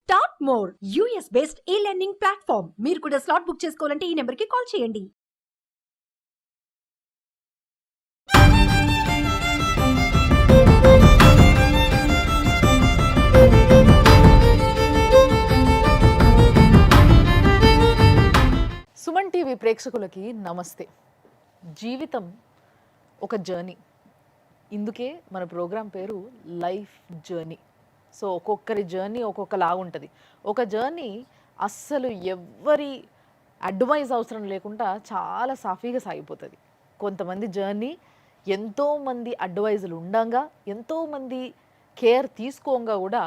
Start more US based ఈ learning platform. మీరు కూడా స్లాట్ బుక్ చేసుకోవాలంటే ఈ నెంబర్కి కాల్ చేయండి. సుమన్ టీవీ ప్రేక్షకులకి నమస్తే. జీవితం ఒక జర్నీ, ఇందుకే మన ప్రోగ్రాం పేరు లైఫ్ జర్నీ. సో ఒక్కొక్కరి జర్నీ ఒక్కొక్కలాగా ఉంటుంది. ఒక జర్నీ అస్సలు ఎవ్వరి అడ్వైజ్ అవసరం లేకుండా చాలా సాఫీగా సాగిపోతుంది. కొంతమంది జర్నీ ఎంతోమంది అడ్వైజులు ఉండగా, ఎంతోమంది కేర్ తీసుకోగా కూడా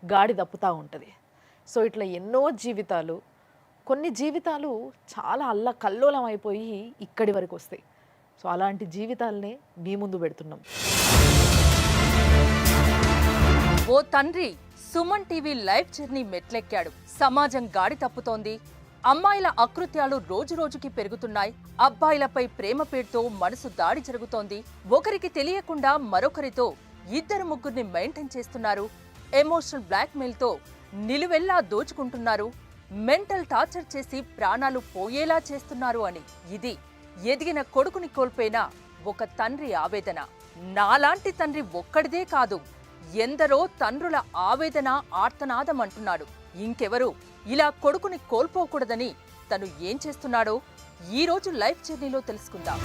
గాడి తప్పుతూ ఉంటుంది. సో ఇట్లా ఎన్నో జీవితాలు, కొన్ని జీవితాలు చాలా అల్లకల్లోలం అయిపోయి ఇక్కడి వరకు వస్తాయి. సో అలాంటి జీవితాలనే మీ ముందు పెడుతున్నాం. ఓ తండ్రి సుమన్ టీవీ లైవ్ జర్నీ మెట్లెక్కాడు. సమాజం గాడి తప్పుతోంది. అమ్మాయిల అకృత్యాలు రోజురోజుకి పెరుగుతున్నాయి. అబ్బాయిలపై ప్రేమ పేరుతో మనసు దాడి జరుగుతోంది. ఒకరికి తెలియకుండా మరొకరితో ఇద్దరు ముగ్గురిని మెయింటైన్ చేస్తున్నారు. ఎమోషనల్ బ్లాక్మెయిల్తో నిలువెల్లా దోచుకుంటున్నారు. మెంటల్ టార్చర్ చేసి ప్రాణాలు పోయేలా చేస్తున్నారు అని ఇది ఎదిగిన కొడుకుని కోల్పోయిన ఒక తండ్రి ఆవేదన. నాలాంటి తండ్రి ఒక్కడిదే కాదు, ఎందరో తండ్రుల ఆవేదన ఆర్తనాదం అంటున్నాడు. ఇంకెవరు ఇలా కొడుకుని కోల్పోకూడదని తను ఏం చేస్తున్నాడో ఈ రోజు లైఫ్ జర్నీలో తెలుసుకుందాం.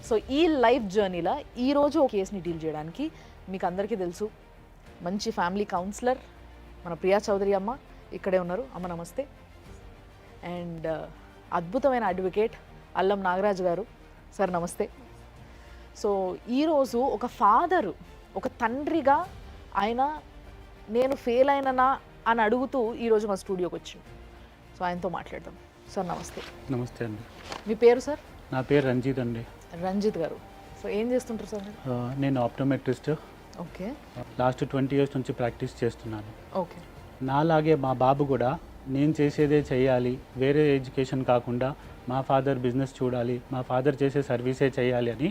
సో ఈ లైఫ్ జర్నీలో ఈరోజు ఒక కేసుని డీల్ చేయడానికి మీకు అందరికీ తెలుసు, మంచి ఫ్యామిలీ కౌన్సిలర్ మన ప్రియా చౌదరి అమ్మ ఇక్కడే ఉన్నారు. అమ్మ నమస్తే. అండ్ అద్భుతమైన అడ్వకేట్ అల్లం నాగరాజు గారు. సార్ నమస్తే. సో ఈరోజు ఒక ఫాదరు, ఒక తండ్రిగా ఆయన నేను ఫెయిల్ అయిననా అని అడుగుతూ ఈరోజు మా స్టూడియోకి వచ్చింది. సో ఆయనతో మాట్లాడదాం. సార్ నమస్తే. నమస్తే అండి. మీ పేరు సార్? నా పేరు రంజిత్ అండి. రంజిత్ గారు. సో ఏం చేస్తుంటారు సార్? నేను ఆప్టోమెట్రిస్ట్. ఓకే. లాస్ట్ 20 years నుంచి ప్రాక్టీస్ చేస్తున్నాను. ఓకే. నాలాగే మా బాబు కూడా నేను చేసేదే చేయాలి, వేరే ఎడ్యుకేషన్ కాకుండా మా ఫాదర్ బిజినెస్ చూడాలి, మా ఫాదర్ చేసే సర్వీసే చేయాలి అని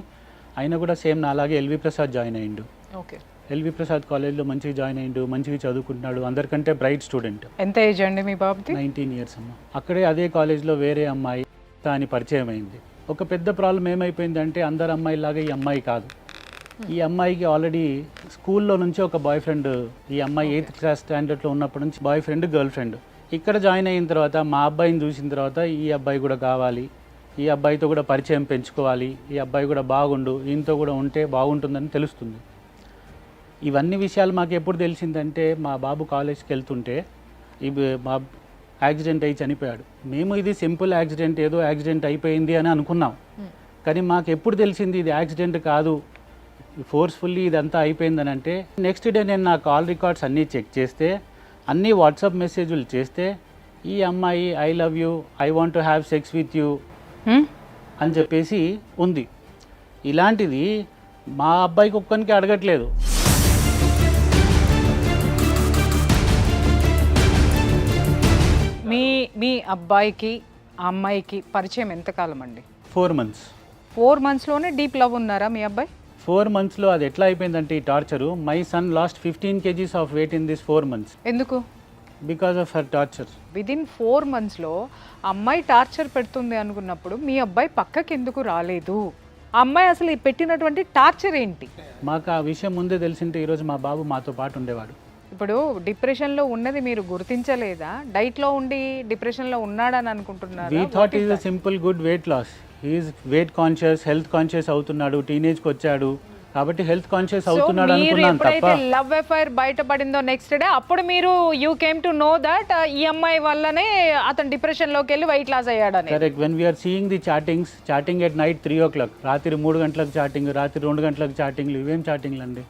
ఆయన కూడా సేమ్ నాలాగే ఎల్వి ప్రసాద్ జాయిన్ అయ్యిండు. ఓకే. ఎల్వి ప్రసాద్ కాలేజ్లో మంచిగా జాయిన్ అయ్యిండు, మంచిగా చదువుకుంటున్నాడు, అందరికంటే బ్రైట్ స్టూడెంట్. ఎంత ఏజ్ అండి మీ బాబుకి? 19 years అమ్మ. అక్కడే అదే కాలేజ్లో వేరే అమ్మాయి అని పరిచయం అయింది. ఒక పెద్ద ప్రాబ్లం ఏమైపోయిందంటే అందరు అమ్మాయిలాగా ఈ అమ్మాయి కాదు. ఈ అమ్మాయికి ఆల్రెడీ స్కూల్లో నుంచి ఒక బాయ్ ఫ్రెండ్, ఈ అమ్మాయి 8th class స్టాండర్డ్లో ఉన్నప్పటి నుంచి బాయ్ ఫ్రెండ్, గర్ల్ ఫ్రెండ్. ఇక్కడ జాయిన్ అయిన తర్వాత మా అబ్బాయిని చూసిన తర్వాత ఈ అబ్బాయి కూడా కావాలి, ఈ అబ్బాయితో కూడా పరిచయం పెంచుకోవాలి, ఈ అబ్బాయి కూడా బాగుండు, ఈయనతో కూడా ఉంటే బాగుంటుందని తెలుస్తుంది. ఇవన్నీ విషయాలు మాకు ఎప్పుడు తెలిసిందంటే మా బాబు కాలేజ్కి వెళ్తుంటే మా యాక్సిడెంట్ అయ్యి చనిపోయాడు. మేము ఇది సింపుల్ యాక్సిడెంట్, ఏదో యాక్సిడెంట్ అయిపోయింది అని అనుకున్నాం. కానీ మాకు ఎప్పుడు తెలిసింది ఇది యాక్సిడెంట్ కాదు, ఫోర్స్ఫుల్లీ ఇదంతా అయిపోయిందని అంటే నెక్స్ట్ డే నేను నా కాల్ రికార్డ్స్ అన్నీ చెక్ చేస్తే, అన్నీ వాట్సాప్ మెసేజ్లు చేస్తే ఈ అమ్మాయి I love you, I want to have sex with you అని చెప్పేసి ఉంది. ఇలాంటిది మా అబ్బాయికి ఒక్కరికి అడగట్లేదు. మీ అబ్బాయికి ఆ అమ్మాయికి పరిచయం ఎంతకాలం అండి? 4 months. 4 monthsలోనే డీప్ లవ్ ఉన్నారా మీ అబ్బాయి? 4 monthsలో అది ఎట్లా అయిపోయిందంటే ఈ torture, my son last 15 kgs of weight in this 4 months. ఎందుకు? Because of her torture. Within 4 monthsలో అమ్మాయి టార్చర్ పెడుతుంది అనుకున్నప్పుడు మీ అబ్బాయి పక్కకి ఎందుకు రాలేదు? ఆ అమ్మాయి అసలు పెట్టినటువంటి టార్చర్ ఏంటి? మాకు ఆ విషయం ముందే తెలిసింటే ఈరోజు మా బాబు మాతో పాటు ఉండేవాడు. ఇప్పుడు డిప్రెషన్లో ఉన్నది మీరు గుర్తించలేదా? డైట్లో ఉండి డిప్రెషన్లో ఉన్నాడని అనుకుంటున్నారు? We thought is a simple good weight loss. He is weight conscious, health conscious అవుతున్నాడు, టీనేజ్కి వచ్చాడు కాబట్టి హెల్త్ కాన్షియస్ అవుతున్నాడు అనుకున్నాను తప్ప. లవ్ అఫైర్ బయటపడిందో నెక్స్ట్ డే అప్పుడు మీరు you came to know that ఈ అమ్మాయి వల్లనే అతను డిప్రెషన్ లోకి వెళ్ళి వెయిట్ లాస్ అయ్యాడని. Correct. When we are seeing the chatting at night 3 o'clock, రాత్రి 3 గంటలకు చాటింగ్, రాత్రి 2 గంటలకు చాటింగ్లు, ఇవేం చాటింగ్లు అండి?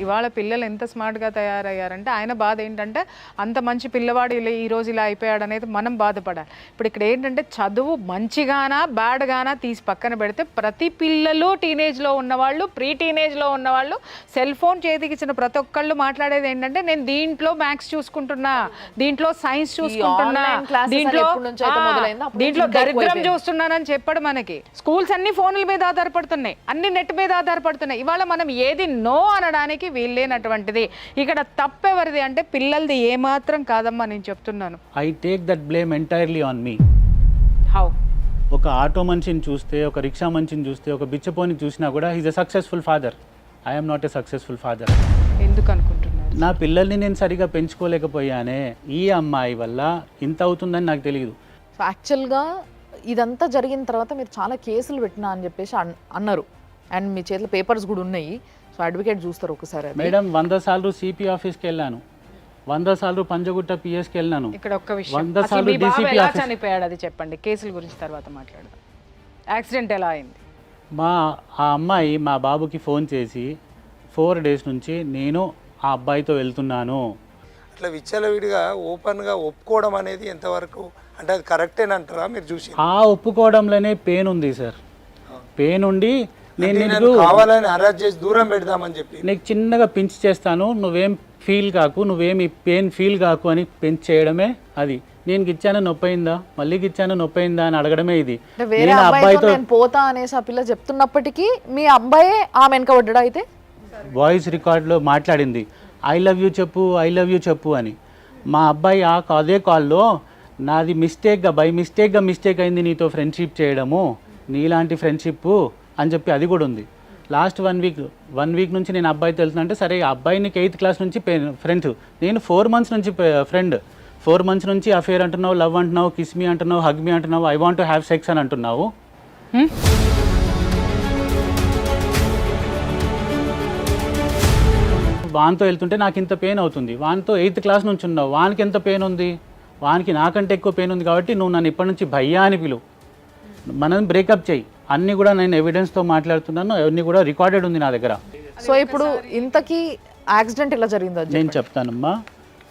ఇవాళ పిల్లలు ఎంత స్మార్ట్గా తయారయ్యారంటే ఆయన బాధ ఏంటంటే అంత మంచి పిల్లవాడు ఇలా ఈరోజు ఇలా అయిపోయాడు అనేది మనం బాధపడాలి. ఇప్పుడు ఇక్కడ ఏంటంటే చదువు మంచిగానా బ్యాడ్గానా తీసి పక్కన పెడితే ప్రతి పిల్లలు టీనేజ్లో ఉన్నవాళ్ళు, ప్రీ టీనేజ్లో ఉన్నవాళ్ళు సెల్ ఫోన్ చేతికి ఇచ్చిన ప్రతి ఒక్కళ్ళు మాట్లాడేది ఏంటంటే నేను దీంట్లో మ్యాథ్స్ చూసుకుంటున్నా, దీంట్లో సైన్స్ చూసుకుంటున్నా, online classes దీంట్లో ఎప్పటి నుంచి అయితే మొదలైందో అప్పటి దీంట్లో నుంచి దరిద్రం ఎక్కువైపోయింది. చూస్తున్నానని చెప్పాడు. మనకి స్కూల్స్ అన్ని ఫోన్ల మీద ఆధారపడుతున్నాయి, అన్ని నెట్ మీద ఆధారపడుతున్నాయి. ఇవాళ మనం ఏది నో అనడానికి వీల్లేనటువంటిది. ఇక్కడ తప్పెవరిది అంటే పిల్లలది ఏమాత్రం కాదమ్మా, నేను చెప్తున్నాను. I take that blame entirely on me. How? ఒక ఆటో మనిషిని చూస్తే, ఒక రిక్షా మనిషిని చూస్తే, ఒక బిచ్చపోని చూసినా కూడా he's a successful father. I'm not a successful father. ఎందుకు అనుకుంటున్నారు? నా పిల్లల్ని నేను సరిగా పెంచుకోలేకపోయానే, ఈ అమ్మాయి వల్ల ఇంత అవుతుందని నాకు తెలియదు. సో యాక్చువల్గా ఇదంతా జరిగిన తర్వాత మీరు చాలా కేసులు పెట్టినా అని చెప్పేసి అన్నారు. అండ్ మీ చేతిలో పేపర్స్ కూడా ఉన్నాయి. సో అడ్వకేట్ చూస్తారు ఒకసారి అది. మేడం 100 సార్లు సిపి ఆఫీస్కి వెళ్ళాను, 100 సార్లు పంజగుట్ట పిఎస్కి వెళ్ళాను. ఇక్కడ ఒక్క విషయం, 100 అసలు సార్లు మీ బాబు DCP ఎలా ఆఫీస్. చనిపోయాడు అది చెప్పండి. కేసుల గురించి తర్వాత మాట్లాడదాం. యాక్సిడెంట్ ఎలా అయింది? ఆ అమ్మాయి మా బాబుకి ఫోన్ చేసి 4 డేస్ నుంచి నేను ఆ అబ్బాయితో వెళ్తున్నాను. అట్లా విచ్చలవిడిగా ఓపెన్గా ఒప్పుకోవడం అనేది ఎంతవరకు అంటే అది కరెక్టేనంటారా మీరు చూసి? ఆ ఒప్పుకోవడంలోనే పెయిన్ ఉంది సార్. పెయిన్ ఉండి నేను నీకు కావాలని అరెస్ట్ చేసి దూరం పెడదామని చెప్పి నీకు చిన్నగా పించ్ చేస్తాను, నువ్వేం ఫీల్ కాకు, నువ్వేమి పెయిన్ ఫీల్ కాకు అని పెంచ్ చేయడమే అది. నేను ఇచ్చాను నొప్పైందా, మళ్ళీ ఇచ్చాను నొప్పైందా అని అడగడమే ఇది. అంటే వేరే అబ్బాయితో నేను పోతా అనేసి ఆ పిల్ల చెప్తున్నప్పటికీ మీ అబ్బాయే ఆమె వెనకబడ్డా అయితే వాయిస్ రికార్డ్లో మాట్లాడింది, ఐ లవ్ యూ చెప్పు, ఐ లవ్ యూ చెప్పు అని. మా అబ్బాయి అదే కాల్లో నాది మిస్టేక్ అయింది నీతో ఫ్రెండ్షిప్ చేయడము, నీలాంటి ఫ్రెండ్షిప్ అని చెప్పి అది కూడా ఉంది. లాస్ట్ 1 వీక్ నుంచి నేను అబ్బాయితో వెళ్తున్నా. సరే ఆ అబ్బాయి నీకు 8th క్లాస్ నుంచి ఫ్రెండ్, నేను 4 months నుంచి ఫ్రెండ్. 4 months నుంచి అఫేర్ అంటున్నావు, లవ్ అంటున్నావు, కిస్ మీ అంటున్నావు, హగ్ మీ అంటున్నావు, I want to have sex అని అంటున్నావు. వానితో వెళ్తుంటే నాకు ఇంత పెయిన్ అవుతుంది. వానితో 8th క్లాస్ నుంచి ఉన్నావు, వానికి ఎంత పెయిన్ ఉంది, వానికి నాకంటే ఎక్కువ పెయిన్ ఉంది. కాబట్టి నువ్వు నన్ను ఇప్పటి నుంచి భయ్యా అని పిలువు, మనం బ్రేకప్ చేయి. అన్నీ కూడా నేను ఎవిడెన్స్తో మాట్లాడుతున్నాను, అన్నీ కూడా రికార్డెడ్ ఉంది నా దగ్గర. సో ఇప్పుడు ఇంతకీ యాక్సిడెంట్ ఎలా జరిగిందో నేను చెప్తానమ్మా.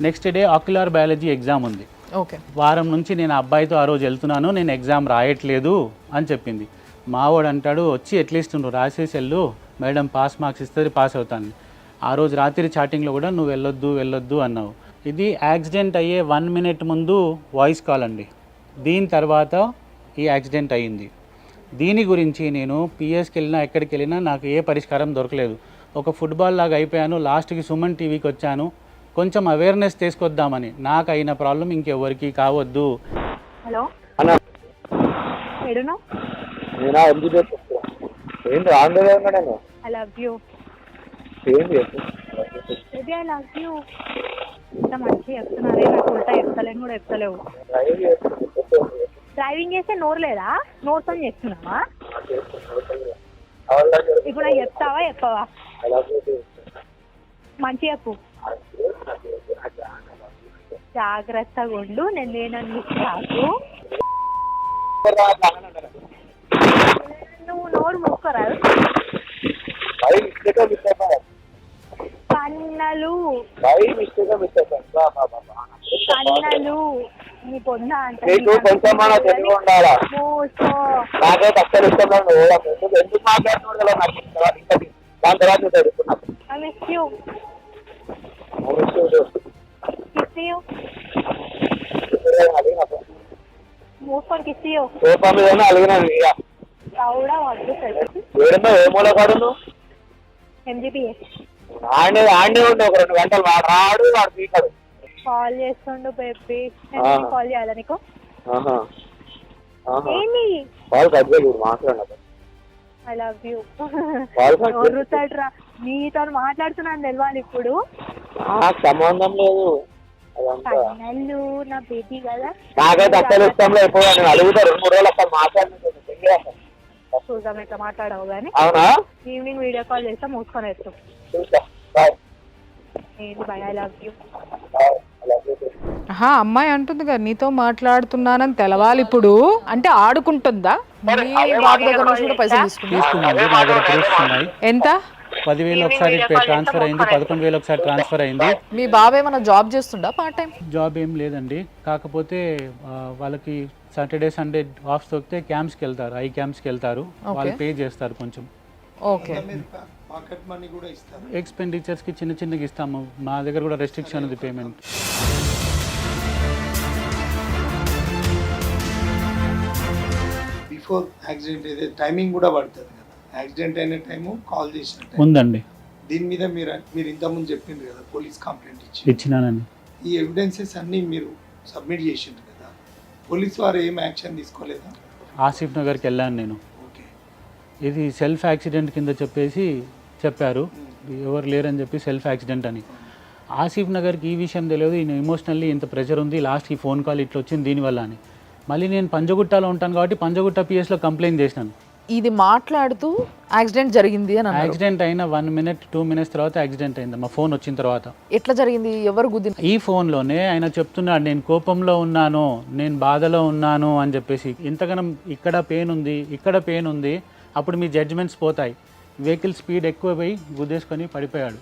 Next day ocular biology exam ఉంది. ఓకే. వారం నుంచి నేను అబ్బాయితో ఆ రోజు వెళ్తున్నాను, నేను ఎగ్జామ్ రాయట్లేదు అని చెప్పింది. మావాడు అంటాడు, వచ్చి అట్లీస్ట్ నువ్వు రాసేసి వెళ్ళు, మేడం పాస్ మార్క్స్ ఇస్తుంది, పాస్ అవుతాను. ఆ రోజు రాత్రి చాటింగ్లో కూడా నువ్వు వెళ్ళొద్దు అన్నావు. ఇది యాక్సిడెంట్ అయ్యే 1 minute ముందు వాయిస్ కాల్ అండి. దీని తర్వాత ఈ యాక్సిడెంట్ అయ్యింది. దీని గురించి నేను పిఎస్కి వెళ్ళినా ఎక్కడికి వెళ్ళినా నాకు ఏ పరిష్కారం దొరకలేదు. ఒక ఫుట్బాల్ లాగా అయిపోయాను. లాస్ట్కి సుమన్ టీవీకి వచ్చాను, కొంచెం అవేర్నెస్ తీసుకొద్దామని. నాకు అయిన ప్రాబ్లం ఇంకెవరికి కావద్దు. హలో ఎడును I love you baby, I love you. ఇంత మంచిగా చెప్తున్నారే, నాకు ఉల్టా చెప్తలేను కూడా చెప్తలేవు. డ్రైవింగ్ చేస్తే నోరు లేదా? నోరుతో చేస్తున్నావా? ఇప్పుడు నాకు చెప్తావా చెప్పవా? మంచిగా చెప్పు. జాగ్రత్తగా ఉండు, నేను లేనని కాదు. నువ్వు నోరు మూసుకోరాదు. కన్నలు నీ పొందా అంటే మూసుకో. I miss you. Kiss you. మూసుకొని kiss you. చౌడా వద్దు తెలుసు. MGPA కాల్ చేస్తుండు బేబీ. నేను కాల్ చేయాలా నీకు? ఏంటి? I love you. ఎవరుతాడ్రా నీతో మాట్లాడుతున్నాను తెలియాలి ఇప్పుడు. సంబంధం లేదు. కన్నెళ్ళు నా బేబీ కదా. నాకైతే అసలు ఇష్టంలో అయిపోయా. నేను అడుగుతా 2-3 రోజులు అసలు మాట్లాడుతున్నాను. చూద్దాం ఎట్లా మాట్లాడవు కానీ. అవునా? ఈవినింగ్ వీడియో కాల్ చేస్తా, మూసుకొని వేస్తాం. ఏంటి బై, ఐ లవ్ యూ. అమ్మాయి అంటుంది కదా నీతో మాట్లాడుతున్నానని తెలవాలి ఇప్పుడు. అంటే ఆడుకుంటుందా? మీ బాబు దగ్గర నుంచి కూడా పైసలు తీసుకుంటారు. తీసుకున్నాను, నా దగ్గర ప్రూఫ్స్ ఉన్నాయి. ఎంత? 10,000 ఒకసారి ట్రాన్స్ఫర్ అయింది, 11,000 ఒకసారి ట్రాన్స్ఫర్ అయింది. మీ బాబు ఏమైనా జాబ్ చేస్తుండా పార్ట్ టైం? జాబ్ ఏం లేదండి, కాకపోతే వాళ్ళకి సాటర్డే సండే ఆఫ్ దొరికితే క్యాంప్స్కి వెళ్తారు, ఐ క్యాంప్స్కి వెళ్తారు, వాళ్ళు పే చేస్తారు కొంచెం. ఓకే. పాకెట్ మనీ కూడా ఇస్తారు. ఎక్స్పెండిచర్స్కి చిన్న చిన్నగా ఇస్తాము, మా దగ్గర కూడా రెస్ట్రిక్షన్ ఉంది పేమెంట్. బిఫోర్ యాక్సిడెంట్ ఏదైతే టైమింగ్ కూడా పడుతుంది కదా, యాక్సిడెంట్ అయిన టైము కాల్ చేసిన టైం ఉందండి. దీని మీద మీరు ఇంతకుముందు చెప్పిండ్రు కదా పోలీస్ కంప్లైంట్ ఇచ్చినానండి. ఈ ఎవిడెన్సెస్ అన్నీ మీరు సబ్మిట్ చేసిండ్రు కదా, పోలీస్ వారు ఏం యాక్షన్ తీసుకోలేదా? ఆసిఫ్ నగర్కి వెళ్ళాను నేను. ఓకే. ఇది సెల్ఫ్ యాక్సిడెంట్ కింద చెప్పారు, ఎవరు లేరని చెప్పి సెల్ఫ్ యాక్సిడెంట్ అని. ఆసిఫ్ నగర్కి ఈ విషయం తెలియదు, ఈయన ఎమోషనల్లీ ఇంత ప్రెషర్ ఉంది, లాస్ట్కి ఫోన్ కాల్ ఇట్లా వచ్చింది దీనివల్ల అని. మళ్ళీ నేను పంజగుట్టలో ఉంటాను కాబట్టి పంజగుట్ట పిఎస్లో కంప్లైంట్ చేసినాను. ఇది మాట్లాడుతూ యాక్సిడెంట్ జరిగింది అని అన్నారు. యాక్సిడెంట్ అయిన 1 minute 2 minutes తర్వాత యాక్సిడెంట్ అయింది, మా ఫోన్ వచ్చిన తర్వాత. ఎట్లా జరిగింది? ఎవరు గుద్దిన? ఈ ఫోన్లోనే ఆయన చెప్తున్నాడు నేను కోపంలో ఉన్నాను, నేను బాధలో ఉన్నాను అని చెప్పేసి. ఇంతగానం ఇక్కడ పెయిన్ ఉంది, ఇక్కడ పెయిన్ ఉంది, అప్పుడు మీ జడ్జిమెంట్స్ పోతాయి. వెహికల్ స్పీడ్ ఎక్కువ పోయి గుద్దేసుకొని పడిపోయాడు,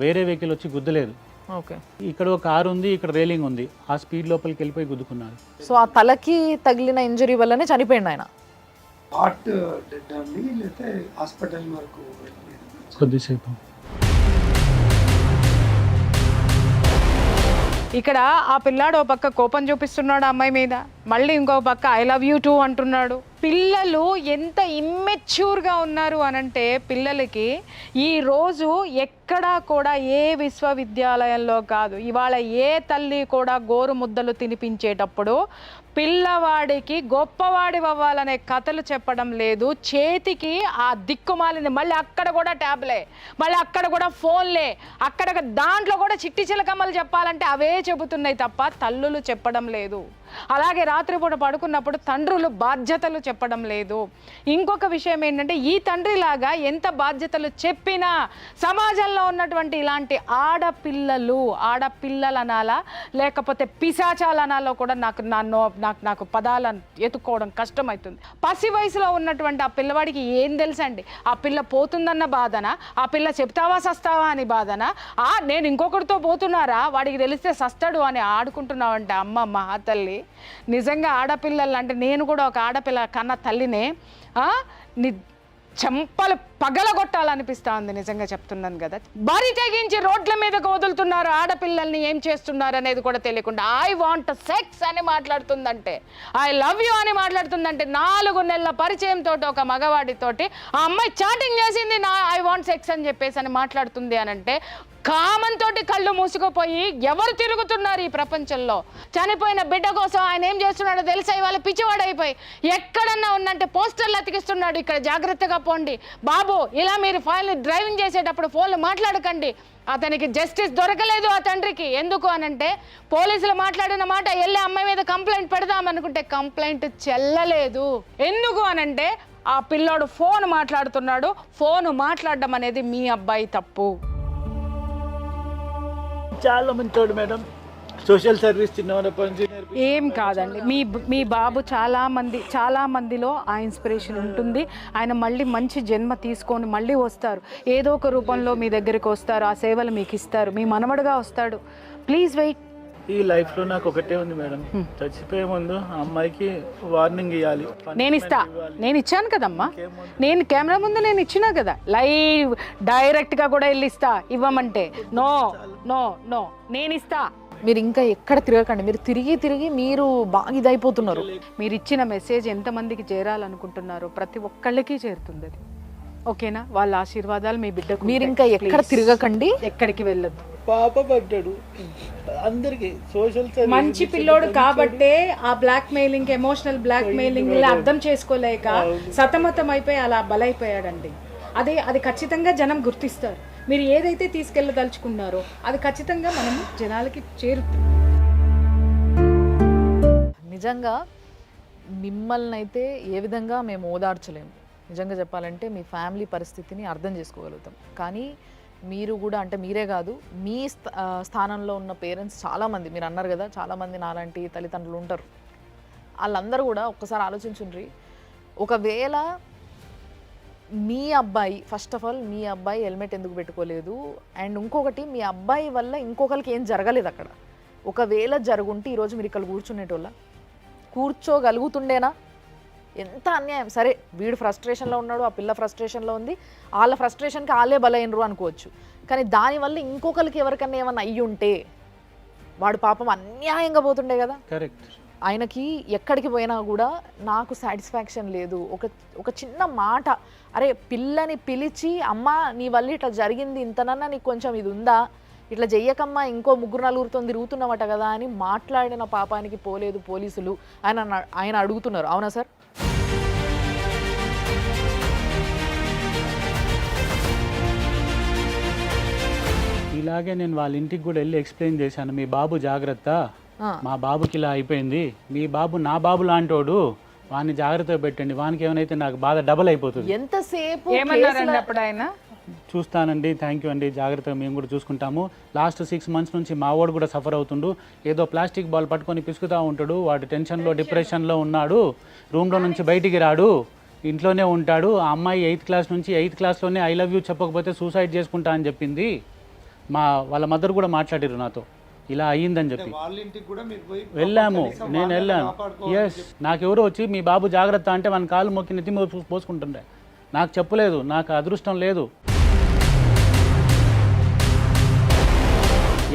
వేరే వెహికల్ వచ్చి గుద్దలేదు. ఓకే. ఇక్కడ ఒక కారు ఉంది, ఇక్కడ రేలింగ్ ఉంది, ఆ స్పీడ్ లోపలికి వెళ్ళిపోయి గుద్దుకున్నాడు. సో ఆ తలకి తగిలిన ఇంజరీ వల్లనే చనిపోయింది ఆయన. హార్ట్ డెడ్ అండి, లేకపోతే హాస్పిటల్ వరకు కొద్దిసేపు. ఇక్కడ ఆ పిల్లాడు ఓ పక్క కోపం చూపిస్తున్నాడు అమ్మాయి మీద, మళ్ళీ ఇంకో పక్క ఐ లవ్ యూ టూ అంటున్నాడు. పిల్లలు ఎంత ఇమ్మెచ్యూర్గా ఉన్నారు అనంటే, పిల్లలకి ఈరోజు ఎక్కడా కూడా ఏ విశ్వవిద్యాలయంలో కాదు, ఇవాళ ఏ తల్లి కూడా గోరు ముద్దలు తినిపించేటప్పుడు పిల్లవాడికి గొప్పవాడి అవ్వాలనే కథలు చెప్పడం లేదు. చేతికి ఆ దిక్కుమాలింది, మళ్ళీ అక్కడ కూడా ట్యాబ్లే, మళ్ళీ అక్కడ కూడా ఫోన్లే, అక్కడ దాంట్లో కూడా చిట్టి చిలకమ్మలు చెప్పాలంటే అవే చెబుతున్నాయి తప్ప తల్లులు చెప్పడం లేదు. అలాగే రాత్రిపూట పడుకున్నప్పుడు తండ్రులు బాధ్యతలు చెప్పడం లేదు. ఇంకొక విషయం ఏంటంటే, ఈ తండ్రిలాగా ఎంత బాధ్యతలు చెప్పినా సమాజంలో ఉన్నటువంటి ఇలాంటి ఆడపిల్లలు అనాలా లేకపోతే పిశాచాలు అనాలో కూడా నాకు పదాలను ఎత్తుకోవడం కష్టమవుతుంది. పసి వయసులో ఉన్నటువంటి ఆ పిల్లవాడికి ఏం తెలుసండి? ఆ పిల్ల పోతుందన్న బాధన, ఆ పిల్ల చెప్తావా సస్తావా అని బాధన, నేను ఇంకొకరితో పోతున్నారా వాడికి తెలిస్తే సస్తాడు అని ఆడుకుంటున్నావంటే అమ్మ మహాతల్లి. నిజంగా ఆడపిల్లలు అంటే, నేను కూడా ఒక ఆడపిల్ల కన్న తల్లినే, చెంపలు పగలగొట్టాలనిపిస్తా ఉంది. నిజంగా చెప్తున్నాను కదా, బరి తెగించి రోడ్ల మీదకు వదులుతున్నారు ఆడపిల్లల్ని, ఏం చేస్తున్నారు అనేది కూడా తెలియకుండా. ఐ వాంట్ సెక్స్ అని మాట్లాడుతుందంటే, ఐ లవ్ యూ అని మాట్లాడుతుందంటే, 4 నెలల పరిచయంతో ఒక మగవాడితోటి ఆ అమ్మాయి చాటింగ్ చేసింది, ఐ వాంట్ సెక్స్ అని చెప్పేసి అని మాట్లాడుతుంది అనంటే, కామంతోటి కళ్ళు మూసుకుపోయి ఎవరు తిరుగుతున్నారు ఈ ప్రపంచంలో? చనిపోయిన బిడ్డ కోసం ఆయన ఏం చేస్తున్నాడో తెలుసా? ఇవాళ పిచ్చివాడైపోయి ఎక్కడన్నా ఉందంటే పోస్టర్లు అతికిస్తున్నాడు, ఇక్కడ జాగ్రత్తగా పోండి బాబు, ఇలా మీరు ఫైల్ డ్రైవింగ్ చేసేటప్పుడు ఫోన్లు మాట్లాడకండి. అతనికి జస్టిస్ దొరకలేదు ఆ తండ్రికి. ఎందుకు అనంటే, పోలీసులు మాట్లాడిన మాట వెళ్ళి అమ్మాయి మీద కంప్లైంట్ పెడదామనుకుంటే కంప్లైంట్ చెల్లలేదు. ఎందుకు అనంటే, ఆ పిల్లోడు ఫోన్ మాట్లాడుతున్నాడు, ఫోన్ మాట్లాడడం అనేది మీ అబ్బాయి తప్పు. చాలా మంచోడు మేడం, సోషల్ సర్వీస్ ఏం కాదండి, మీ బాబు చాలా మందిలో ఆ ఇన్స్పిరేషన్ ఉంటుంది. ఆయన మళ్ళీ మంచి జన్మ తీసుకొని మళ్ళీ వస్తారు, ఏదో ఒక రూపంలో మీ దగ్గరికి వస్తారు, ఆ సేవలు మీకు ఇస్తారు, మీ మనవడుగా వస్తాడు. Please wait. ఈ లైఫ్లో నాకు ఒకటే ఉంది మేడం, చచ్చిపోయే ముందు ఆ అమ్మాయికి వార్నింగ్ ఇవ్వాలి. నేను ఇచ్చాను కదమ్మా, నేను కెమెరా ముందు నేను ఇచ్చినా కదా, లైవ్ డైరెక్ట్గా కూడా వెళ్ళిస్తా ఇవ్వమంటే. నో నో నో, నేను ఇస్తా. మీరు ఇంకా ఎక్కడ తిరగకండి, మీరు తిరిగి మీరు బాగా ఇదైపోతున్నారు. మీరు ఇచ్చిన మెసేజ్ ఎంతమందికి చేరాలనుకుంటున్నారో ప్రతి ఒక్కళ్ళకి చేరుతుంది అది, ఓకేనా? వాళ్ళ ఆశీర్వాదాలు మీ బిడ్డకు. మీరు ఇంకా ఎక్కడ తిరగకండి, ఎక్కడికి వెళ్ళదు. పాప పడ్డాడు అందరికి సోషల్ సర్వీస్. మంచి పిల్లోడు కాబట్టే ఆ blackmailing, emotional blackmailing అర్థం చేసుకోలేక సతమతం అయిపోయి అలా బలైపోయాడండి. అది ఖచ్చితంగా జనం గుర్తిస్తారు. మీరు ఏదైతే తీసుకెళ్ళదలుచుకున్నారో అది ఖచ్చితంగా మనం జనాలకి చేరుతుంది. నిజంగా మిమ్మల్ని అయితే ఏ విధంగా మేము ఓదార్చలేము. నిజంగా చెప్పాలంటే మీ ఫ్యామిలీ పరిస్థితిని అర్థం చేసుకోగలుగుతాం. కానీ మీరు కూడా, అంటే మీరే కాదు, మీ స్థానంలో ఉన్న పేరెంట్స్ చాలామంది, మీరు అన్నారు కదా చాలామంది నాలాంటి తల్లిదండ్రులు ఉంటారు. వాళ్ళందరూ కూడా ఒక్కసారి ఆలోచించుండ్రి, ఒకవేళ మీ అబ్బాయి ఫస్ట్ ఆఫ్ ఆల్ మీ అబ్బాయి హెల్మెట్ ఎందుకు పెట్టుకోలేదు, అండ్ ఇంకొకటి మీ అబ్బాయి వల్ల ఇంకొకరికి ఏం జరగలేదు అక్కడ. ఒకవేళ జరుగుంటే ఈరోజు మీరు ఇక్కడ కూర్చునేటోళ్ళ, కూర్చోగలుగుతుండేనా? ఎంత అన్యాయం. సరే వీడు ఫ్రస్ట్రేషన్లో ఉన్నాడు, ఆ పిల్ల ఫ్రస్ట్రేషన్లో ఉంది, వాళ్ళ ఫ్రస్ట్రేషన్కి వాళ్ళే బలైనరు అనుకోవచ్చు. కానీ దానివల్ల ఇంకొకరికి ఎవరికన్నా ఏమన్నా అయ్యి ఉంటే వాడు పాపం అన్యాయంగా పోతుండే కదా. కరెక్ట్. ఆయనకి ఎక్కడికి పోయినా కూడా నాకు సాటిస్ఫాక్షన్ లేదు. ఒక చిన్న మాట, అరే పిల్లని పిలిచి అమ్మ నీ వల్ల ఇట్లా జరిగింది, ఇంతనన్నా నీకు కొంచెం ఇది ఉందా, ఇట్లా చెయ్యకమ్మా, ఇంకో 3-4 తిరుగుతున్నామట కదా అని మాట్లాడిన పాపానికి పోలేదు పోలీసులు. ఆయన అడుగుతున్నారు. అవునా సార్? ఇలాగే నేను వాళ్ళ ఇంటికి కూడా వెళ్ళి ఎక్స్ప్లెయిన్ చేశాను, మీ బాబు జాగ్రత్త, మా బాబుకి ఇలా అయిపోయింది, మీ బాబు నా బాబు లాంటోడు, వాడిని జాగ్రత్తగా పెట్టండి, వానికి ఏమైనా నాకు బాధ డబల్ అయిపోతుంది. ఎంతసేపు ఏమన్నారండి అప్పుడు ఆయన? చూస్తానండి, థ్యాంక్ యూ అండి, జాగ్రత్తగా మేము కూడా చూసుకుంటాము. లాస్ట్ 6 months నుంచి మా వాడు కూడా సఫర్ అవుతుండు, ఏదో ప్లాస్టిక్ బాల్ పట్టుకొని పిసుకుతూ ఉంటాడు, వాడు టెన్షన్లో డిప్రెషన్లో ఉన్నాడు, రూమ్లో నుంచి బయటికి రాడు, ఇంట్లోనే ఉంటాడు. ఆ అమ్మాయి 8th class నుంచి 8th classలోనే ఐ లవ్ యూ చెప్పకపోతే సూసైడ్ చేసుకుంటా అని చెప్పింది. వాళ్ళ మదర్ కూడా మాట్లాడారు నాతో, ఇలా అయ్యిందని చెప్పి. వెళ్ళాము, నేను వెళ్ళాను. ఎస్, నాకెవరో వచ్చి మీ బాబు జాగ్రత్త అంటే మన కాలు మొక్కి నెత్తి పోసుకుంటుండే. నాకు చెప్పలేదు, నాకు అదృష్టం లేదు.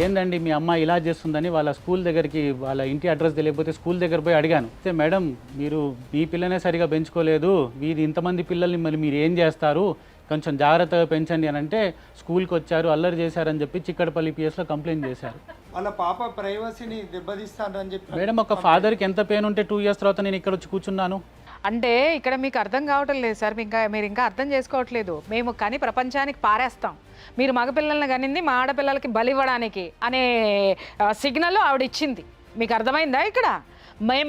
ఏందండి మీ అమ్మాయి ఇలా చేస్తుందని వాళ్ళ స్కూల్ దగ్గరికి, వాళ్ళ ఇంటి అడ్రస్ తెలియకపోతే స్కూల్ దగ్గర పోయి అడిగాను. అయితే మేడం మీరు మీ పిల్లనే సరిగా పెంచుకోలేదు, వీరు ఇంతమంది పిల్లల్ని మరి మీరు ఏం చేస్తారు, కొంచెం జాగ్రత్తగా పెంచండి అని అంటే స్కూల్కి వచ్చారు, అల్లరి చేశారని చెప్పి చిక్కడపల్లి పిఎస్లో కంప్లైంట్ చేశారు. వాళ్ళ పాప ప్రైవసీని దెబ్బతీస్తానని చెప్పి. మేడం ఒక ఫాదర్కి ఎంత పెయిన్ ఉంటే 2 years తర్వాత నేను ఇక్కడ వచ్చి కూర్చున్నాను. అంటే ఇక్కడ మీకు అర్థం కావటం లేదు సార్, మీరు ఇంకా అర్థం చేసుకోవట్లేదు. మేము కానీ ప్రపంచానికి పారేస్తాం, మీరు మగపిల్లల్ని కనింది మా ఆడపిల్లలకి బలివ్వడానికి అనే సిగ్నల్ ఆవిడ ఇచ్చింది. మీకు అర్థమైందా? ఇక్కడ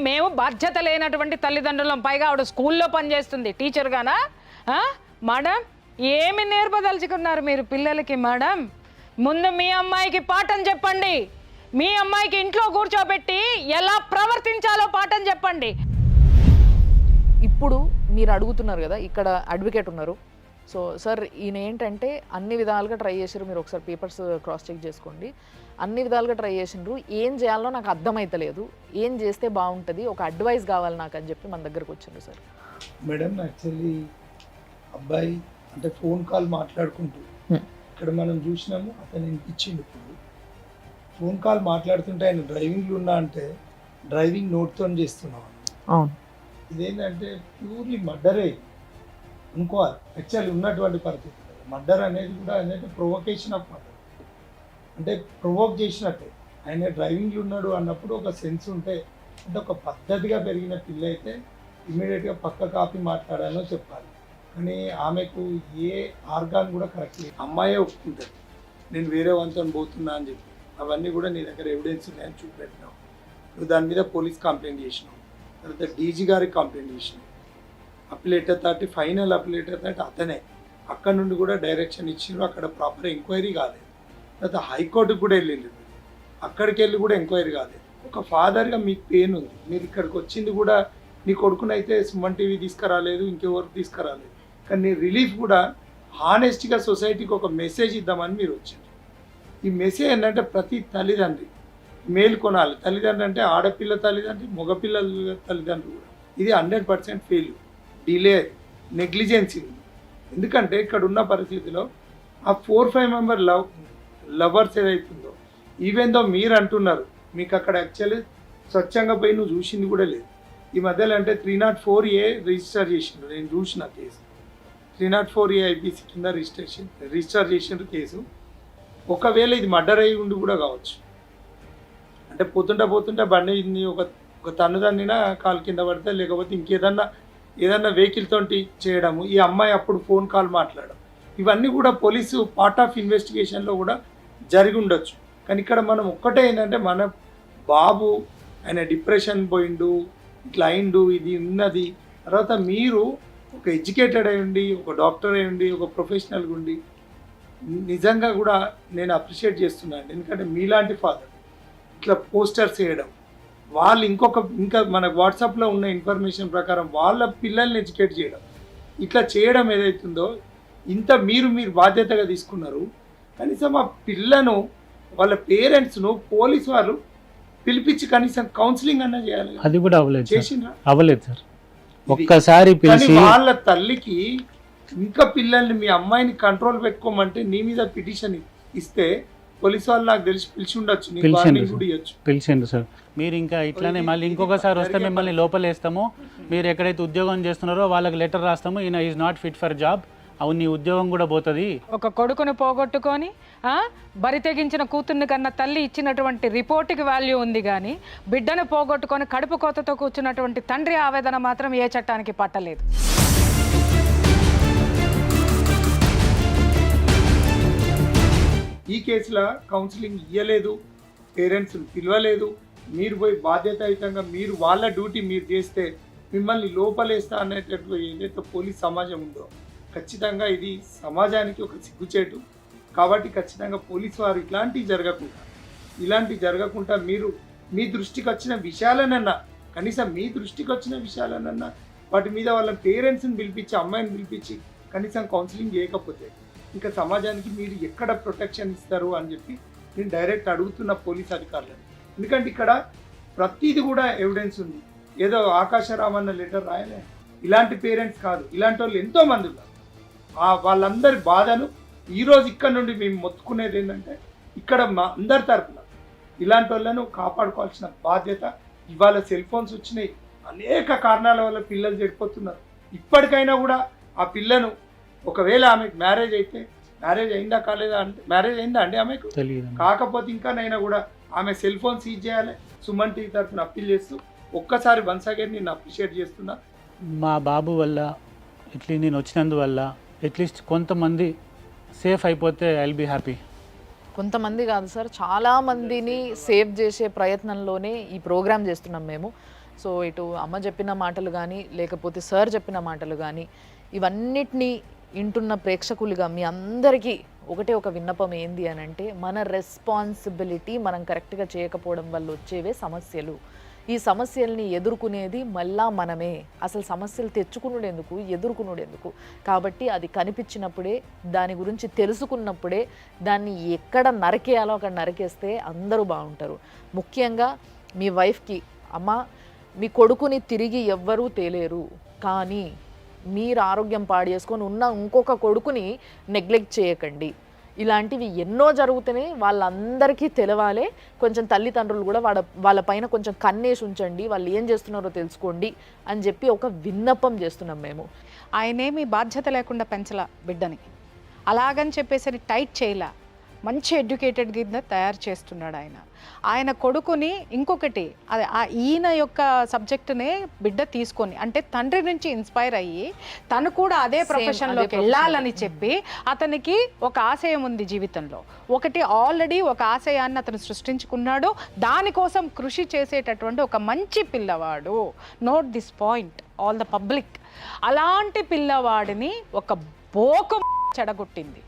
మేము బాధ్యత లేనటువంటి తల్లిదండ్రులం, పైగా ఆవిడ స్కూల్లో పనిచేస్తుంది టీచర్గానా. మేడం ఏమి నేర్పదలుచుకున్నారు మీరు పిల్లలకి? మేడం ముందు మీ అమ్మాయికి పాఠం చెప్పండి, మీ అమ్మాయికి ఇంట్లో కూర్చోబెట్టి ఎలా ప్రవర్తించాలో పాఠం చెప్పండి. ఇప్పుడు మీరు అడుగుతున్నారు కదా, ఇక్కడ అడ్వకేట్ ఉన్నారు. సో సార్ ఈయన ఏంటంటే అన్ని విధాలుగా ట్రై చేసారు, మీరు ఒకసారి పేపర్స్ క్రాస్ చెక్ చేసుకోండి, అన్ని విధాలుగా ట్రై చేసినారు, ఏం చేయాలో నాకు అర్థమైతలేదు, ఏం చేస్తే బాగుంటుంది, ఒక అడ్వైస్ కావాలి నాకు అని చెప్పి మన దగ్గరకు వచ్చిండ్రు సార్. మేడం యాక్చువల్లీ అబ్బాయి అంటే ఫోన్ కాల్ మాట్లాడుకుంటూ ఇక్కడ మనం చూసినాము, అతను ఇచ్చిండు. ఇప్పుడు ఫోన్ కాల్ మాట్లాడుతుంటే ఆయన డ్రైవింగ్లో ఉన్నా అంటే డ్రైవింగ్ నోట్తో చేస్తున్నాం. అవును, ఇదేంటంటే ప్యూర్లీ మర్డరే అనుకోవాలి యాక్చువల్లీ ఉన్నటువంటి పరిస్థితి. మర్డర్ అనేది కూడా ఏంటంటే ప్రొవొకేషన్ ఆఫ్ మర్డర్, అంటే ప్రొవోక్ చేసినట్టే. ఆయన డ్రైవింగ్లో ఉన్నాడు అన్నప్పుడు ఒక సెన్స్ ఉంటే, అంటే ఒక పద్ధతిగా పెరిగిన పిల్ల అయితే ఇమ్మీడియట్గా పక్క కాపీ మాట్లాడాలో చెప్పాలి. కానీ ఆమెకు ఏ ఆర్గాన్ కూడా కరెక్ట్ లేదు. అమ్మాయే ఒప్పుకుంటుంది నేను వేరే వంతో పోతున్నా అని చెప్పి. అవన్నీ కూడా నీ దగ్గర ఎవిడెన్స్ ఉన్నాయని చూపెట్టినావు. నువ్వు దాని మీద పోలీస్ కంప్లైంట్ చేసినావు, తర్వాత డీజీ గారికి కంప్లైంట్ చేసినావు, appellate authority final appellate authority అతనే. అక్కడ నుండి కూడా డైరెక్షన్ ఇచ్చినారు, అక్కడ ప్రాపర్ ఎంక్వైరీ కాలేదు. తర్వాత హైకోర్టుకు కూడా వెళ్ళింది, అక్కడికి వెళ్ళి కూడా ఎంక్వైరీ కాలేదు. ఒక ఫాదర్గా మీకు పెయిన్ ఉంది, మీరు ఇక్కడికి వచ్చింది కూడా నీ కొడుకునైతే సుమన్ టీవీ తీసుకురాలేదు, ఇంకెవరికి తీసుకురాలేదు. కానీ నీ రిలీఫ్ కూడా హానెస్ట్గా సొసైటీకి ఒక మెసేజ్ ఇద్దామని మీరు వచ్చారు. ఈ మెసేజ్ ఏంటంటే ప్రతి తల్లిదండ్రి మేల్కొనాలి. తల్లిదండ్రులు అంటే ఆడపిల్ల తల్లిదండ్రి, మగపిల్లల తల్లిదండ్రులు కూడా. ఇది 100% ఫెయిల్యూర్, డిలే, నెగ్లిజెన్సీ ఉంది. ఎందుకంటే ఇక్కడ ఉన్న పరిస్థితిలో ఆ 4-5 మెంబర్ లవర్స్ ఏదైతుందో, ఈవెన్ దో మీరు అంటున్నారు మీకు అక్కడ యాక్చువల్లీ స్వచ్ఛంగా పోయి నువ్వు చూసింది కూడా లేదు. ఈ మధ్యలో అంటే 304A రిజిస్టర్ చేసిండ్రు, నేను చూసిన కేసు. 304A IPC కింద రిజిస్టర్ చేసిండ్రు కేసు. ఒకవేళ ఇది మర్డర్ అయ్యి ఉండి కూడా కావచ్చు. అంటే పోతుంటే బండి ఒక తన్నుదన్నినా కాలు కింద పడితే, లేకపోతే ఏదన్నా వెహికల్ తోటి చేయడము, ఈ అమ్మాయి అప్పుడు ఫోన్ కాల్ మాట్లాడడం, ఇవన్నీ కూడా పోలీసు పార్ట్ ఆఫ్ ఇన్వెస్టిగేషన్లో కూడా జరిగి ఉండొచ్చు. కానీ ఇక్కడ మనం ఒక్కటే ఏంటంటే, మన బాబు ఆయన డిప్రెషన్ పోయిండు, ఇట్లా అయిండు, ఇది ఉన్నది. తర్వాత మీరు ఒక ఎడ్యుకేటెడ్ అయి ఉండి, ఒక డాక్టర్ అయి ఉండి, ఒక ప్రొఫెషనల్గా ఉండి, నిజంగా కూడా నేను అప్రిషియేట్ చేస్తున్నాను. ఎందుకంటే మీలాంటి ఫాదర్ ఇట్లా పోస్టర్స్ వేయడం, వాళ్ళు ఇంకా మన వాట్సాప్లో ఉన్న ఇన్ఫర్మేషన్ ప్రకారం వాళ్ళ పిల్లల్ని ఎడ్యుకేట్ చేయడం, ఇట్లా చేయడం ఏదైతుందో ఇంత మీరు బాధ్యతగా తీసుకున్నారు, కనీసం ఆ పిల్లను వాళ్ళ పేరెంట్స్ను పోలీసు వాళ్ళు పిలిపించి కనీసం కౌన్సిలింగ్ అన్న చేయాలి. అది కూడా అవ్వలేదు సార్. చేసిండ్రా? అవ్వలేదు సార్. ఒక్కసారి కానీ పిలిచి వాళ్ళ తల్లికి ఇంకా పిల్లల్ని మీ అమ్మాయిని కంట్రోల్ పెట్టుకోమంటే నీ మీద పిటిషన్ ఇస్తే పోలీసు వాళ్ళు నాకు తెలిసి పిలిచి ఉండొచ్చు, నీకు పిలిచిండ్రు వార్నింగ్ కూడా ఇవ్వచ్చు. పిలిచిండు సార్. మీరు ఇంకా ఇట్లానే మళ్ళీ ఇంకొకసారి వస్తే మిమ్మల్ని లోపలేస్తాము, మీరు ఎక్కడైతే ఉద్యోగం చేస్తున్నారో వాళ్ళకి లెటర్ రాస్తాము, ఈయన is not fit for job, అవును నీ ఉద్యోగం కూడా పోతుంది. ఒక కొడుకుని పోగొట్టుకొని బరి తెగించిన కూతుర్ని కన్నా తల్లి ఇచ్చినటువంటి రిపోర్ట్కి వాల్యూ ఉంది, కానీ బిడ్డను పోగొట్టుకొని కడుపు కోతతో కూర్చున్నటువంటి తండ్రి ఆవేదన మాత్రం ఏ చట్టానికి పట్టలేదు. ఈ కేసులో కౌన్సిలింగ్ ఇవ్వలేదు, పేరెంట్స్ని పిలవలేదు, మీరు పోయి బాధ్యతాయుతంగా మీరు వాళ్ళ డ్యూటీ మీరు చేస్తే మిమ్మల్ని లోపలేస్తా అనేటటువంటి ఏదైతే పోలీస్ సమాజం ఉందో ఖచ్చితంగా ఇది సమాజానికి ఒక సిగ్గుచేటు. కాబట్టి ఖచ్చితంగా పోలీసు వారు ఇలాంటివి జరగకుండా మీరు మీ దృష్టికి వచ్చిన విషయాలనన్నా, కనీసం మీ దృష్టికి వచ్చిన విషయాలనన్నా వాటి మీద వాళ్ళ పేరెంట్స్ని పిలిపించి అమ్మాయిని పిలిపించి కనీసం కౌన్సిలింగ్ చేయకపోతే ఇంకా సమాజానికి మీరు ఎక్కడ ప్రొటెక్షన్ ఇస్తారు అని చెప్పి నేను డైరెక్ట్ అడుగుతున్న పోలీస్ అధికారులను. ఎందుకంటే ఇక్కడ ప్రతిది కూడా ఎవిడెన్స్ ఉంది, ఏదో ఆకాశరామన్న లెటర్ రాయలే. ఇలాంటి పేరెంట్స్ కాదు, ఇలాంటి వాళ్ళు ఎంతోమంది ఉన్నారు. వాళ్ళందరి బాధను ఈరోజు ఇక్కడ నుండి మేము మొత్తుకునేది ఏంటంటే ఇక్కడ మా అందరి తరపున ఇలాంటి వాళ్ళను కాపాడుకోవాల్సిన బాధ్యత. ఇవాళ సెల్ ఫోన్స్ వచ్చినాయి, అనేక కారణాల వల్ల పిల్లలు చెడిపోతున్నారు. ఇప్పటికైనా కూడా ఆ పిల్లను ఒకవేళ ఆమెకు మ్యారేజ్ అయితే, మ్యారేజ్ అయిందా కాలేదా అంటే, మ్యారేజ్ అయిందా అండి ఆమెకు తెలియదు, కాకపోతే ఇంకానైనా కూడా ఆమె సెల్ ఫోన్ సీజ్ చేయాలి. సుమన్ టీవీ తరఫున అప్పీల్ చేస్తూ ఒక్కసారి వన్స్ అగైన్ నేను అప్రిషియేట్ చేస్తున్నా. మా బాబు వల్ల ఇట్లా నేను వచ్చినందువల్ల అట్లీస్ట్ కొంతమంది సేఫ్ అయిపోతే ఐ విల్ బీ హ్యాపీ. కొంతమంది కాదు సార్, చాలా మందిని సేవ్ చేసే ప్రయత్నంలోనే ఈ ప్రోగ్రామ్ చేస్తున్నాం మేము. సో ఇటు అమ్మ చెప్పిన మాటలు కానీ లేకపోతే సార్ చెప్పిన మాటలు కానీ ఇవన్నిటినీ వింటున్న ప్రేక్షకులుగా మీ అందరికీ ఒకటే ఒక విన్నపం ఏంది అని అంటే, మన రెస్పాన్సిబిలిటీ మనం కరెక్ట్గా చేయకపోవడం వల్ల వచ్చేవే సమస్యలు. ఈ సమస్యల్ని ఎదుర్కొనేది మళ్ళా మనమే. అసలు సమస్యలు తెచ్చుకునుడెందుకు, ఎదుర్కొనుడెందుకు? కాబట్టి అది కనిపించినప్పుడే, దాని గురించి తెలుసుకున్నప్పుడే దాన్ని ఎక్కడ నరికేయాలో అక్కడ నరికేస్తే అందరూ బాగుంటారు. ముఖ్యంగా మీ వైఫ్కి, అమ్మ మీ కొడుకుని తిరిగి ఎవ్వరూ తేలేరు, కానీ మీరు ఆరోగ్యం పాడు చేసుకొని ఉన్న ఇంకొక కొడుకుని నెగ్లెక్ట్ చేయకండి. ఇలాంటివి ఎన్నో జరుగుతున్నాయి, వాళ్ళందరికీ తెలవాలి. కొంచెం తల్లిదండ్రులు కూడా వాళ్ళ పైన కొంచెం కన్నేసి ఉంచండి, వాళ్ళు ఏం చేస్తున్నారో తెలుసుకోండి అని చెప్పి ఒక విన్నపం చేస్తున్నాం మేము. ఆయనేమి బాధ్యత లేకుండా పెంచలా బిడ్డని, అలాగని చెప్పేసి టైట్ చేయలా, మంచి ఎడ్యుకేటెడ్ కింద తయారు చేస్తున్నాడు ఆయన కొడుకుని. ఇంకొకటి అదే ఈయన యొక్క సబ్జెక్టునే బిడ్డ తీసుకొని, అంటే తండ్రి నుంచి ఇన్స్పైర్ అయ్యి తను కూడా అదే ప్రొఫెషన్లోకి వెళ్ళాలని చెప్పి అతనికి ఒక ఆశయం ఉంది జీవితంలో. ఒకటి ఆల్రెడీ ఒక ఆశయాన్ని అతను సృష్టించుకున్నాడు, దానికోసం కృషి చేసేటటువంటి ఒక మంచి పిల్లవాడు. Note this point all the public. అలాంటి పిల్లవాడిని ఒక బోకు చెడగొట్టింది.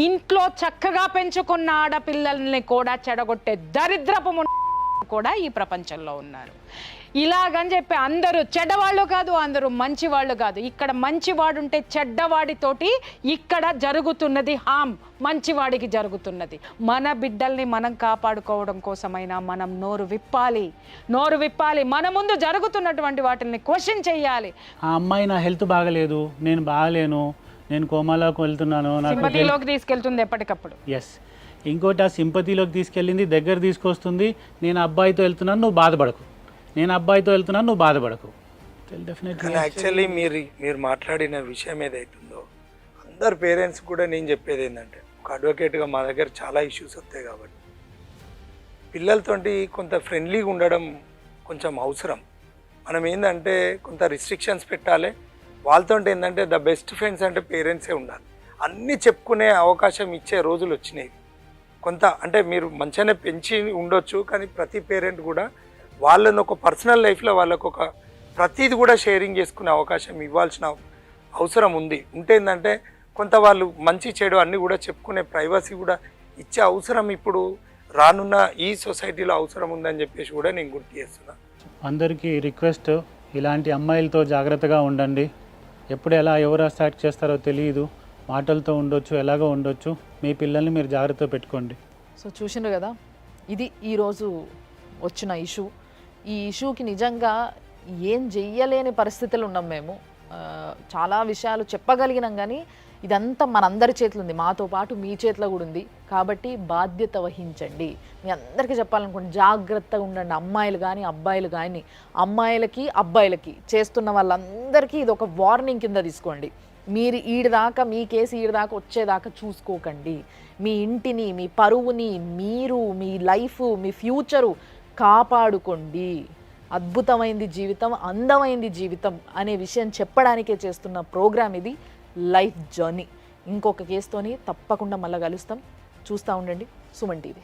ఇంట్లో చక్కగా పెంచుకున్న ఆడపిల్లల్ని కూడా చెడగొట్టే దరిద్రపు కూడా ఈ ప్రపంచంలో ఉన్నారు. ఇలాగని చెప్పి అందరూ చెడ్డవాళ్ళు కాదు, అందరూ మంచివాళ్ళు కాదు. ఇక్కడ మంచివాడు ఉంటే చెడ్డవాడితోటి ఇక్కడ జరుగుతున్నది హామ్, మంచివాడికి జరుగుతున్నది. మన బిడ్డల్ని మనం కాపాడుకోవడం కోసమైనా మనం నోరు విప్పాలి. మన ముందు జరుగుతున్నటువంటి వాటిని క్వశ్చన్ చేయాలి. ఆ అమ్మాయి నా హెల్త్ బాగలేదు, నేను బాగలేను, నేను కోమాలోకి వెళ్తున్నాను, సింపతిలోకి తీసుకెళ్తుంది ఎప్పటికప్పుడు. ఎస్, ఇంకోటి ఆ సింపతిలోకి తీసుకెళ్ళింది, దగ్గర తీసుకొస్తుంది. నేను అబ్బాయితో వెళ్తున్నాను, నువ్వు బాధపడకు, నేను అబ్బాయితో వెళ్తున్నాను, నువ్వు బాధపడకు. డెఫినెట్లీ యాక్చువల్లీ మీరు మాట్లాడిన విషయం ఏదైతుందో అందరు పేరెంట్స్ కూడా నేను చెప్పేది ఏంటంటే, ఒక అడ్వకేట్గా మా దగ్గర చాలా ఇష్యూస్ వస్తాయి కాబట్టి పిల్లలతోటి కొంత ఫ్రెండ్లీగా ఉండడం కొంచెం అవసరం. మనం ఏంటంటే కొంత రిస్ట్రిక్షన్స్ పెట్టాలి. వాళ్ళతో ఏంటంటే ద బెస్ట్ ఫ్రెండ్స్ అంటే పేరెంట్సే ఉండాలి. అన్నీ చెప్పుకునే అవకాశం ఇచ్చే రోజులు వచ్చినాయి. కొంత అంటే మీరు మంచిగానే పెంచి ఉండొచ్చు, కానీ ప్రతి పేరెంట్ కూడా వాళ్ళని ఒక పర్సనల్ లైఫ్లో వాళ్ళకు ఒక ప్రతిది కూడా షేరింగ్ చేసుకునే అవకాశం ఇవ్వాల్సిన అవసరం ఉంది. ఉంటే ఏంటంటే కొంత వాళ్ళు మంచి చెడు అన్నీ కూడా చెప్పుకునే ప్రైవసీ కూడా ఇచ్చే అవసరం ఇప్పుడు రానున్న ఈ సొసైటీలో అవసరం ఉందని చెప్పేసి కూడా నేను గుర్తు చేస్తున్నా. అందరికీ రిక్వెస్ట్, ఇలాంటి అమ్మాయిలతో జాగ్రత్తగా ఉండండి. ఎప్పుడు ఎలా ఎవరు స్టార్ట్ చేస్తారో తెలియదు. మాటలతో ఉండొచ్చు, ఎలాగో ఉండొచ్చు. మీ పిల్లల్ని మీరు జాగ్రత్తగా పెట్టుకోండి. సో చూసిండ్రు కదా, ఇది ఈరోజు వచ్చిన ఇష్యూ. ఈ ఇష్యూకి నిజంగా ఏం చెయ్యలేని పరిస్థితులు ఉన్నాం మేము. చాలా విషయాలు చెప్పగలిగినాం, కానీ ఇదంతా మనందరి చేతిలో ఉంది, మాతో పాటు మీ చేతిలో కూడా ఉంది. కాబట్టి బాధ్యత వహించండి. మీ అందరికీ చెప్పాలనుకోండి, జాగ్రత్తగా ఉండండి. అమ్మాయిలు కానీ అబ్బాయిలు కానీ, అమ్మాయిలకి అబ్బాయిలకి చేస్తున్న వాళ్ళందరికీ ఇది ఒక వార్నింగ్ కింద తీసుకోండి. మీరు ఈడిదాకా, మీ కేసు ఈడిదాకా వచ్చేదాకా చూసుకోకండి. మీ ఇంటిని, మీ పరువుని, మీరు, మీ లైఫ్, మీ ఫ్యూచరు కాపాడుకోండి. అద్భుతమైంది జీవితం, అందమైంది జీవితం అనే విషయం చెప్పడానికే చేస్తున్న ప్రోగ్రామ్ ఇది, లైఫ్ జర్నీ. ఇంకొక కేసుతోని తప్పకుండా మళ్ళీ కలుస్తాం. చూస్తూ ఉండండి సుమన్ టీవీ.